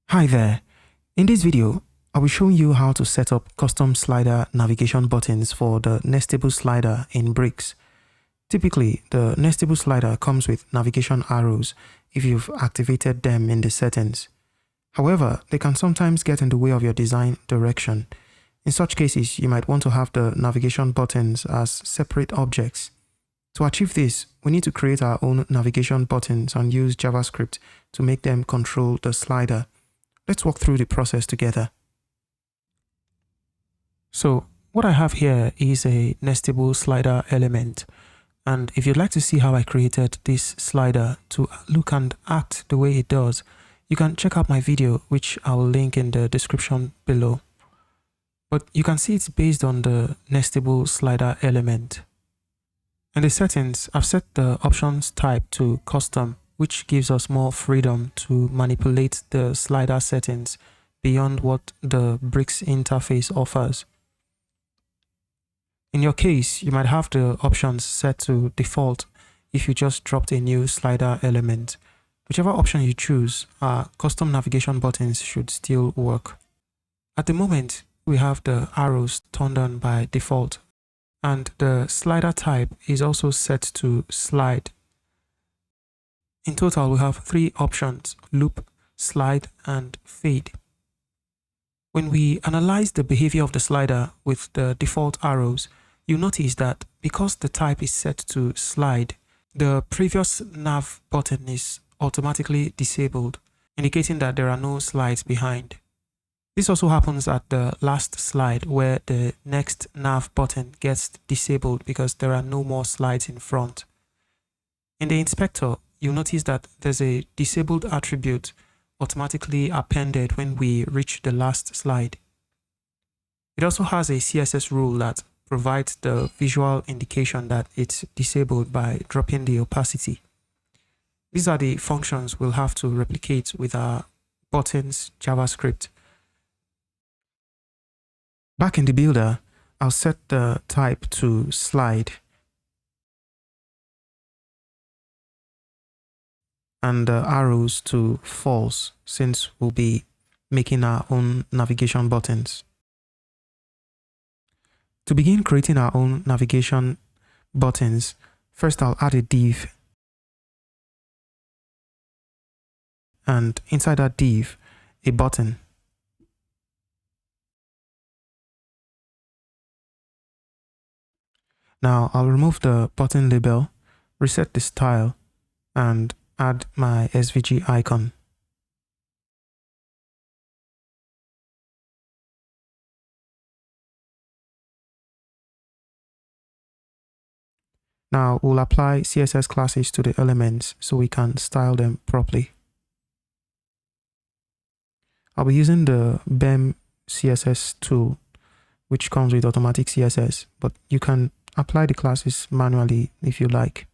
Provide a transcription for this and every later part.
Hi there. In this video, I will show you how to set up custom slider navigation buttons for the nestable slider in Bricks. Typically, the nestable slider comes with navigation arrows if you've activated them in the settings. However, they can sometimes get in the way of your design direction. In such cases, you might want to have the navigation buttons as separate objects. To achieve this, we need to create our own navigation buttons and use JavaScript to make them control the slider. Let's walk through the process together. So what I have here is a nestable slider element. And if you'd like to see how I created this slider to look and act the way it does, you can check out my video, which I will link in the description below. But you can see it's based on the nestable slider element. In the settings, I've set the options type to custom, which gives us more freedom to manipulate the slider settings beyond what the Bricks interface offers. In your case, you might have the options set to default if you just dropped a new slider element. Whichever option you choose, our custom navigation buttons should still work. At the moment, we have the arrows turned on by default, and the slider type is also set to slide. In total, we have three options: loop, slide, and fade. When we analyze the behavior of the slider with the default arrows, you notice that because the type is set to slide, the previous nav button is automatically disabled, indicating that there are no slides behind. This also happens at the last slide, where the next nav button gets disabled because there are no more slides in front. In the inspector, you'll notice that there's a disabled attribute automatically appended when we reach the last slide. It also has a CSS rule that provides the visual indication that it's disabled by dropping the opacity. These are the functions we'll have to replicate with our buttons JavaScript. Back in the builder, I'll set the type to slide and the arrows to false, since we'll be making our own navigation buttons. To begin creating our own navigation buttons, first I'll add a div, and inside that div, a button. Now I'll remove the button label, reset the style, and add my SVG icon. Now we'll apply CSS classes to the elements so we can style them properly. I'll be using the BEM CSS tool, which comes with automatic CSS, but you can apply the classes manually if you like.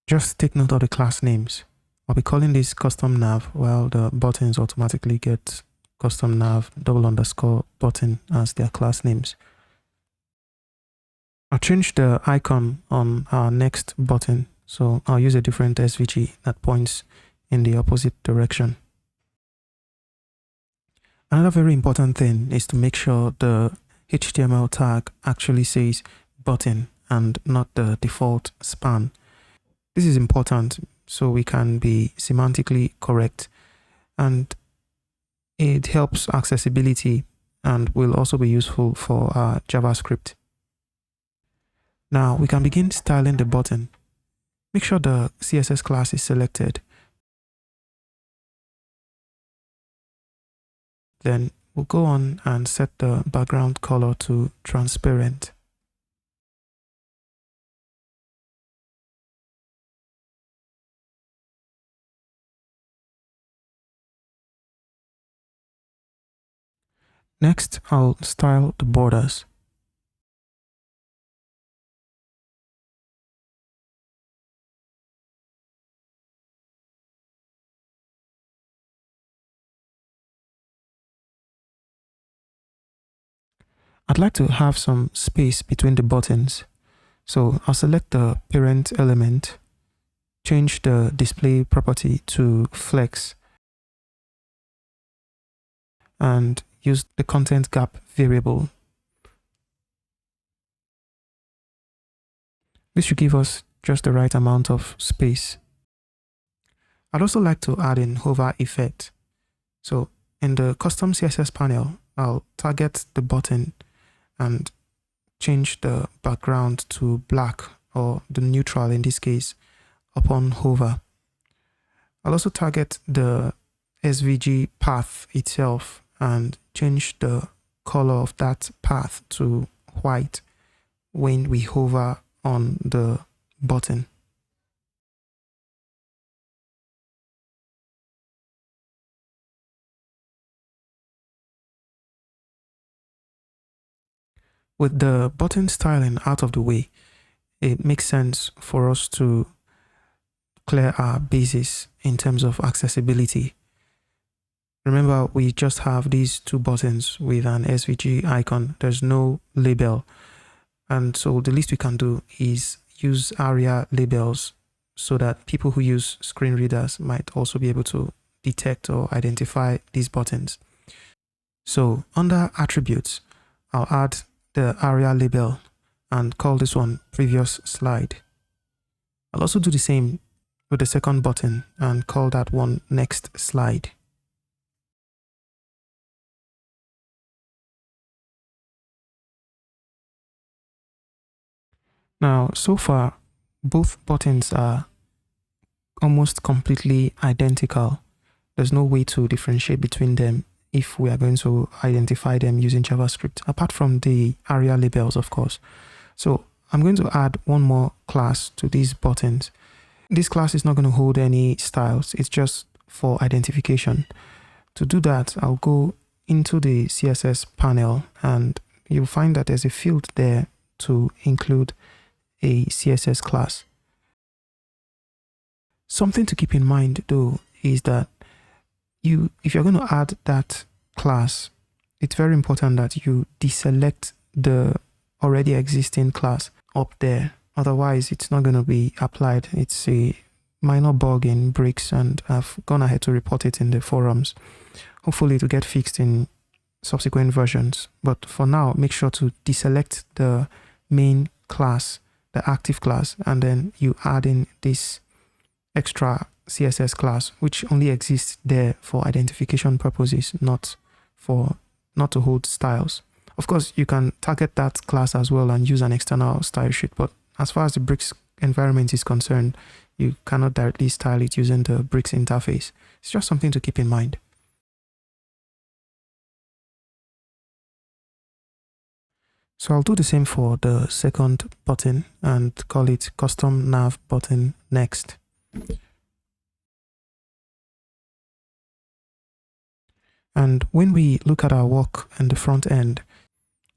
Just take note of the class names. I'll be calling this custom nav, while the buttons automatically get custom nav _ button as their class names. I'll change the icon on our next button, so I'll use a different SVG that points in the opposite direction. Another very important thing is to make sure the HTML tag actually says button and not the default span. This is important so we can be semantically correct, and it helps accessibility and will also be useful for our JavaScript. Now we can begin styling the button. Make sure the CSS class is selected. Then we'll go on and set the background color to transparent. Next, I'll style the borders. I'd like to have some space between the buttons, so I'll select the parent element, change the display property to flex, and use the content gap variable. This should give us just the right amount of space. I'd also like to add in hover effect. So in the custom CSS panel, I'll target the button and change the background to black, or the neutral in this case, upon hover. I'll also target the SVG path itself and change the color of that path to white when we hover on the button. With the button styling out of the way, it makes sense for us to clear our bases in terms of accessibility. Remember, we just have these two buttons with an SVG icon. There's no label. And so the least we can do is use ARIA labels so that people who use screen readers might also be able to detect or identify these buttons. So under attributes, I'll add the ARIA label and call this one previous slide. I'll also do the same with the second button and call that one next slide. Now, so far, both buttons are almost completely identical. There's no way to differentiate between them if we are going to identify them using JavaScript, apart from the ARIA labels, of course. So I'm going to add one more class to these buttons. This class is not going to hold any styles. It's just for identification. To do that, I'll go into the CSS panel and you'll find that there's a field there to include a CSS class. Something to keep in mind though is that if you're going to add that class, it's very important that you deselect the already existing class up there. Otherwise, it's not going to be applied. It's a minor bug in Bricks, and I've gone ahead to report it in the forums. Hopefully it will get fixed in subsequent versions. But for now, make sure to deselect the main class, the active class, and then you add in this extra CSS class, which only exists there for identification purposes, not to hold styles. Of course, you can target that class as well and use an external style sheet, but as far as the Bricks environment is concerned, you cannot directly style it using the Bricks interface. It's just something to keep in mind. So I'll do the same for the second button and call it custom nav button next. And when we look at our work in the front end,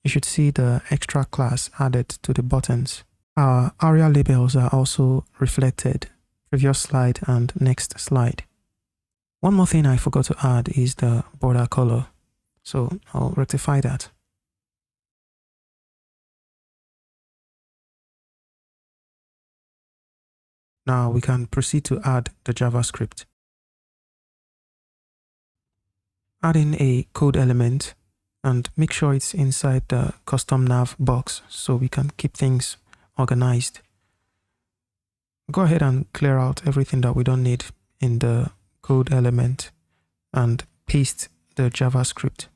you should see the extra class added to the buttons. Our ARIA labels are also reflected, previous slide and next slide. One more thing I forgot to add is the border color. So I'll rectify that. Now we can proceed to add the JavaScript. Add in a code element and make sure it's inside the custom nav box so we can keep things organized. Go ahead and clear out everything that we don't need in the code element and paste the JavaScript.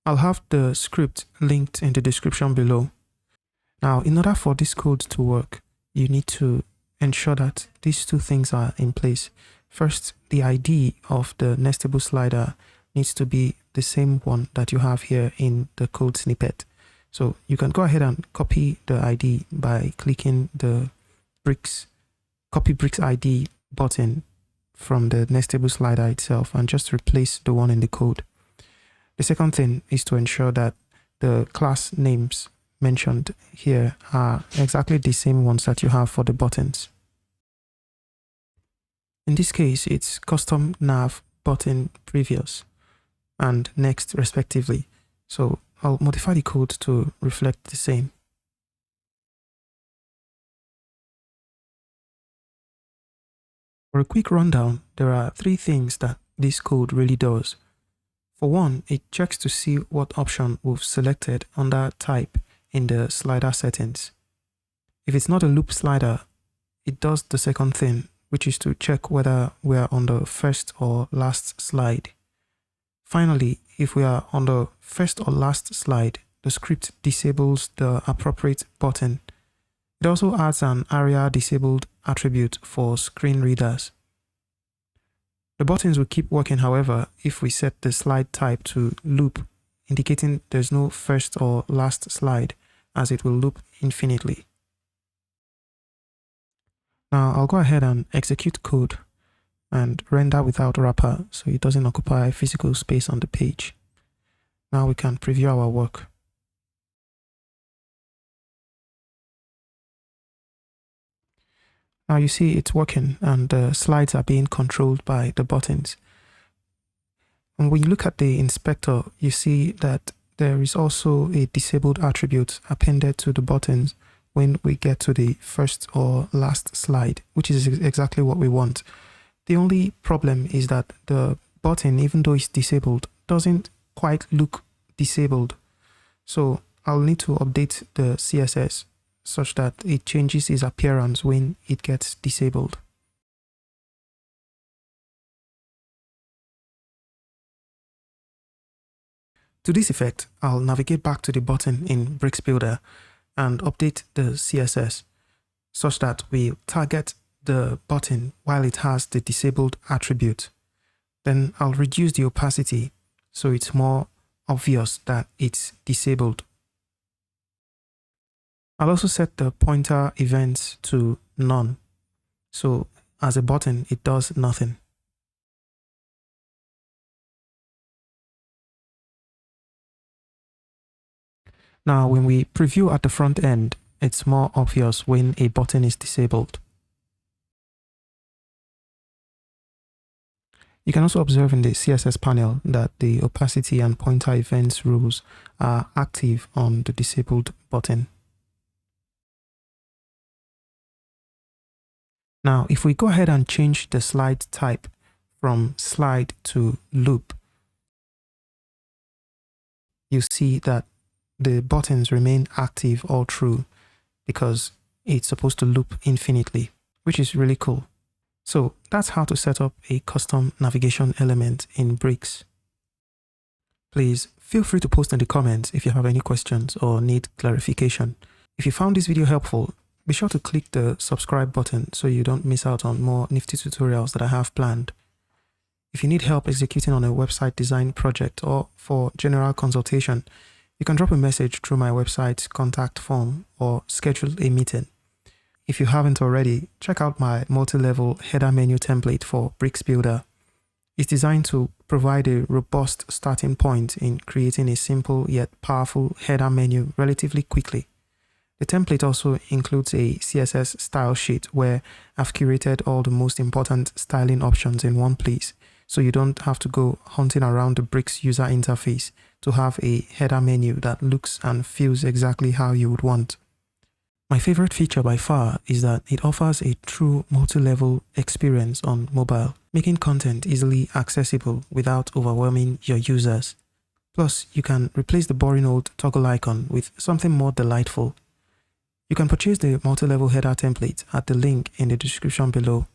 I'll have the script linked in the description below. Now, in order for this code to work, you need to ensure that these two things are in place. First, the ID of the nestable slider needs to be the same one that you have here in the code snippet. So you can go ahead and copy the ID by clicking the copy bricks ID button from the nestable slider itself and just replace the one in the code. The second thing is to ensure that the class names mentioned here are exactly the same ones that you have for the buttons. In this case, it's custom nav button previous and next respectively. So I'll modify the code to reflect the same. For a quick rundown, there are three things that this code really does. For one, it checks to see what option we've selected under type in the slider settings. If it's not a loop slider, it does the second thing, which is to check whether we are on the first or last slide. Finally, if we are on the first or last slide, the script disables the appropriate button. It also adds an area disabled attribute for screen readers. The buttons will keep working, however, if we set the slide type to loop, indicating there's no first or last slide, as it will loop infinitely. Now I'll go ahead and execute code and render without wrapper so it doesn't occupy physical space on the page. Now we can preview our work. Now you see it's working and the slides are being controlled by the buttons. And when you look at the inspector, you see that there is also a disabled attribute appended to the buttons when we get to the first or last slide, which is exactly what we want. The only problem is that the button, even though it's disabled, doesn't quite look disabled. So I'll need to update the CSS such that it changes its appearance when it gets disabled. To this effect, I'll navigate back to the button in Bricks Builder and update the CSS such that we target the button while it has the disabled attribute. Then I'll reduce the opacity so it's more obvious that it's disabled. I'll also set the pointer events to none. So as a button, it does nothing. Now, when we preview at the front end, it's more obvious when a button is disabled. You can also observe in the CSS panel that the opacity and pointer events rules are active on the disabled button. Now, if we go ahead and change the slide type from slide to loop, you see that the buttons remain active all through because it's supposed to loop infinitely, which is really cool. So that's how to set up a custom navigation element in Bricks. Please feel free to post in the comments if you have any questions or need clarification. If you found this video helpful, be sure to click the subscribe button so you don't miss out on more nifty tutorials that I have planned. If you need help executing on a website design project or for general consultation, you can drop a message through my website's contact form or schedule a meeting. If you haven't already, check out my multi-level header menu template for Bricks Builder. It's designed to provide a robust starting point in creating a simple yet powerful header menu relatively quickly. The template also includes a CSS style sheet where I've curated all the most important styling options in one place, so you don't have to go hunting around the Bricks user interface to have a header menu that looks and feels exactly how you would want. My favorite feature by far is that it offers a true multi-level experience on mobile, making content easily accessible without overwhelming your users. Plus, you can replace the boring old toggle icon with something more delightful. You can purchase the multi-level header template at the link in the description below.